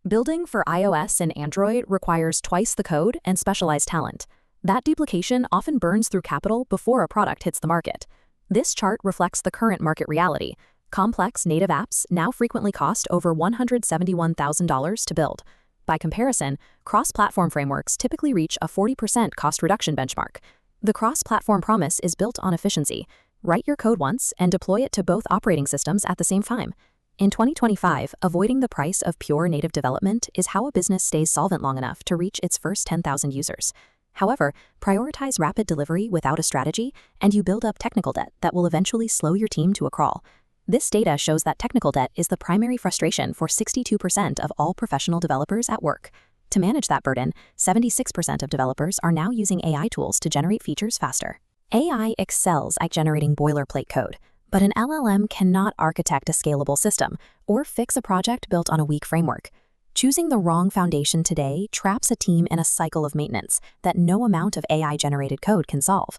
Building for iOS and Android requires twice the code and specialized talent. That duplication often burns through capital before a product hits the market. This chart reflects the current market reality. Complex native apps now frequently cost over $171,000 to build. By comparison, cross-platform frameworks typically reach a 40% cost reduction benchmark. The cross-platform promise is built on efficiency. Write your code once and deploy it to both operating systems at the same time. In 2025, avoiding the price of pure native development is how a business stays solvent long enough to reach its first 10,000 users. However, prioritize rapid delivery without a strategy, and you build up technical debt that will eventually slow your team to a crawl. This data shows that technical debt is the primary frustration for 62% of all professional developers at work. To manage that burden, 76% of developers are now using AI tools to generate features faster. AI excels at generating boilerplate code, but an LLM cannot architect a scalable system or fix a project built on a weak framework. Choosing the wrong foundation today traps a team in a cycle of maintenance that no amount of AI-generated code can solve.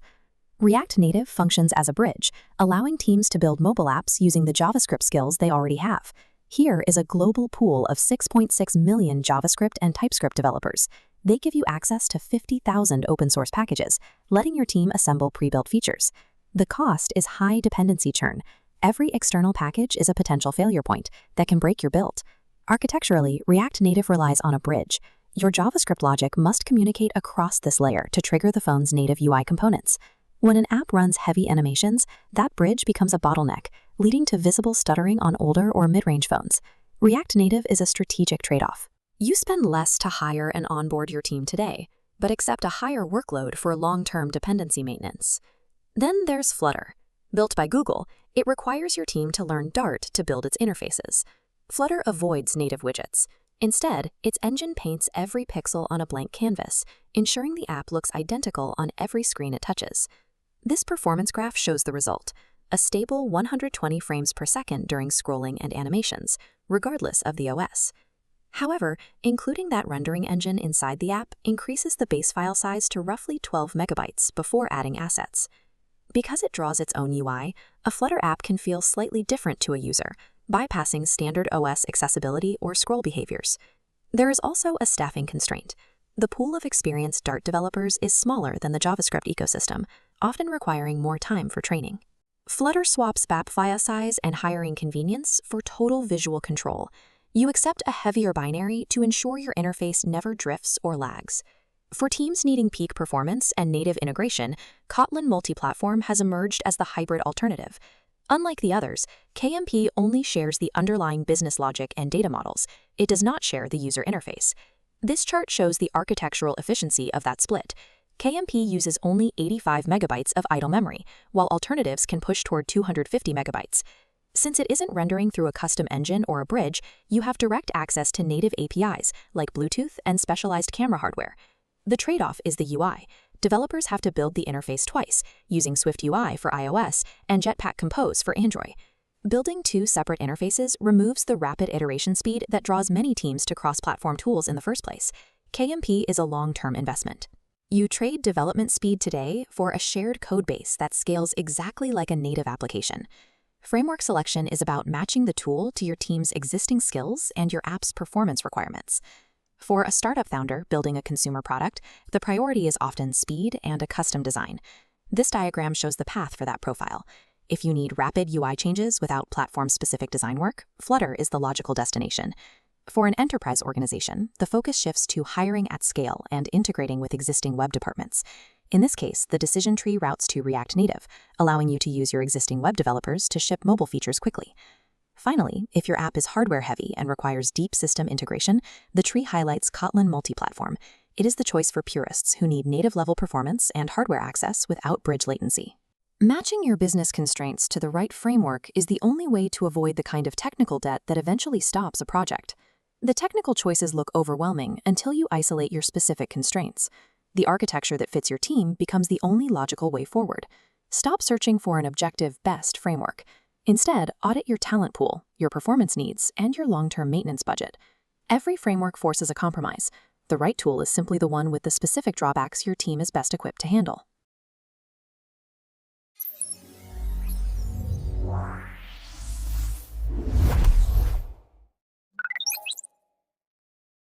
React Native functions as a bridge, allowing teams to build mobile apps using the JavaScript skills they already have. Here is a global pool of 6.6 million JavaScript and TypeScript developers. They give you access to 50,000 open-source packages, letting your team assemble pre-built features. The cost is high dependency churn. Every external package is a potential failure point that can break your build. Architecturally, React Native relies on a bridge. Your JavaScript logic must communicate across this layer to trigger the phone's native UI components. When an app runs heavy animations, that bridge becomes a bottleneck, leading to visible stuttering on older or mid-range phones. React Native is a strategic trade-off. You spend less to hire and onboard your team today, but accept a higher workload for long-term dependency maintenance. Then there's Flutter. Built by Google, it requires your team to learn Dart to build its interfaces. Flutter avoids native widgets. Instead, its engine paints every pixel on a blank canvas, ensuring the app looks identical on every screen it touches. This performance graph shows the result, a stable 120 frames per second during scrolling and animations, regardless of the OS. However, including that rendering engine inside the app increases the base file size to roughly 12 megabytes before adding assets. Because it draws its own UI, a Flutter app can feel slightly different to a user, bypassing standard OS accessibility or scroll behaviors. There is also a staffing constraint. The pool of experienced Dart developers is smaller than the JavaScript ecosystem, often requiring more time for training. Flutter swaps BAP file size and hiring convenience for total visual control. You accept a heavier binary to ensure your interface never drifts or lags. For teams needing peak performance and native integration, Kotlin Multiplatform has emerged as the hybrid alternative. Unlike the others, KMP only shares the underlying business logic and data models. It does not share the user interface. This chart shows the architectural efficiency of that split. KMP uses only 85 megabytes of idle memory, while alternatives can push toward 250 megabytes. Since it isn't rendering through a custom engine or a bridge, you have direct access to native APIs like Bluetooth and specialized camera hardware. The trade-off is the UI. Developers have to build the interface twice, using SwiftUI for iOS and Jetpack Compose for Android. Building two separate interfaces removes the rapid iteration speed that draws many teams to cross-platform tools in the first place. KMP is a long-term investment. You trade development speed today for a shared code base that scales exactly like a native application. Framework selection is about matching the tool to your team's existing skills and your app's performance requirements. For a startup founder building a consumer product, the priority is often speed and a custom design. This diagram shows the path for that profile. If you need rapid UI changes without platform-specific design work, Flutter is the logical destination. For an enterprise organization, the focus shifts to hiring at scale and integrating with existing web departments. In this case, the decision tree routes to React Native, allowing you to use your existing web developers to ship mobile features quickly. Finally, if your app is hardware-heavy and requires deep system integration, the tree highlights Kotlin Multiplatform. It is the choice for purists who need native-level performance and hardware access without bridge latency. Matching your business constraints to the right framework is the only way to avoid the kind of technical debt that eventually stops a project. The technical choices look overwhelming until you isolate your specific constraints. The architecture that fits your team becomes the only logical way forward. Stop searching for an objective best framework. Instead, audit your talent pool, your performance needs, and your long-term maintenance budget. Every framework forces a compromise. The right tool is simply the one with the specific drawbacks your team is best equipped to handle.